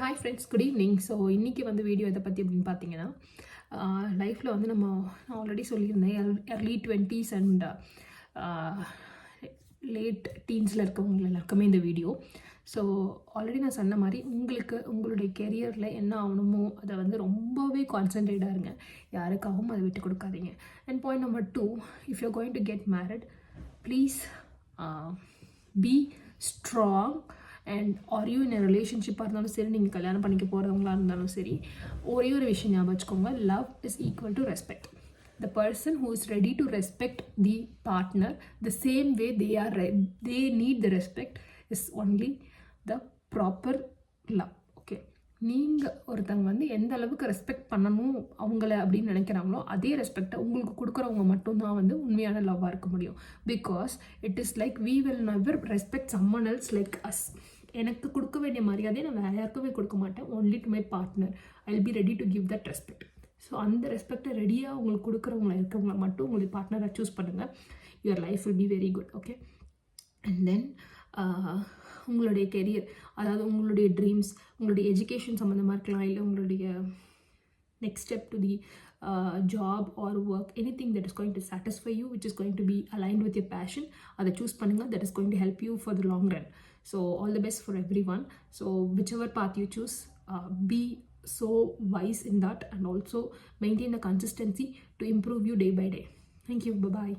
Hi friends, good evening. So இன்றைக்கி வந்து video எதை பற்றி அப்படின்னு பார்த்தீங்கன்னா, லைஃப்பில் வந்து நான் ஆல்ரெடி சொல்லியிருந்தேன், early 20s அண்ட் லேட் டீன்ஸில் இருக்கவங்க எல்லாருக்குமே இந்த வீடியோ. ஸோ ஆல்ரெடி நான் சொன்ன மாதிரி உங்களுடைய கெரியரில் என்ன ஆகணுமோ அதை வந்து ரொம்பவே கான்சன்ட்ரேட்டாக இருங்க. யாருக்காகவும் அதை விட்டு கொடுக்காதீங்க. And point number 2, if you going to get married, please be strong. And are you in ரிலேஷன்ஷிப்பாக இருந்தாலும் சரி, நீங்கள் கல்யாணம் பண்ணிக்க போகிறவங்களா இருந்தாலும் சரி, ஒரே ஒரு விஷயம் ஞாபகம் வச்சுக்கோங்க, love is equal to respect. The person who is ready to respect the partner the same way they need the respect is only the proper love. Okay, நீங்கள் ஒருத்தவங்க வந்து எந்த அளவுக்கு ரெஸ்பெக்ட் பண்ணணும் அவங்கள அப்படின்னு நினைக்கிறாங்களோ அதே ரெஸ்பெக்டை உங்களுக்கு கொடுக்குறவங்க மட்டும்தான் வந்து உண்மையான லவ்வாக இருக்க முடியும். Because it is like we will never respect someone else like us. எனக்கு கொடுக்க வேண்டிய மரியாதையை நான் வேறு யாருக்குமே கொடுக்க மாட்டேன். only to my partner I will be ready to give that respect. So அந்த ரெஸ்பெக்டை ரெடியாக உங்களுக்கு கொடுக்குறவங்கள இருக்கவங்கள மட்டும் உங்களுடைய பார்ட்னரை சூஸ் பண்ணுங்கள். Your life will be very good. Okay, and then உங்களுடைய கெரியர், அதாவது உங்களுடைய ட்ரீம்ஸ், உங்களுடைய எஜுகேஷன் சம்மந்தமாக இருக்கலாம், இல்லை உங்களுடைய next step to the job or work, anything that is going to satisfy you, which is going to be aligned with your passion, அதை choose பண்ணுங்க. That is going to help you for the long run. So all the best for everyone. So whichever path you choose, be so wise in that and also maintain the consistency to improve you day by day. Thank you. Bye bye.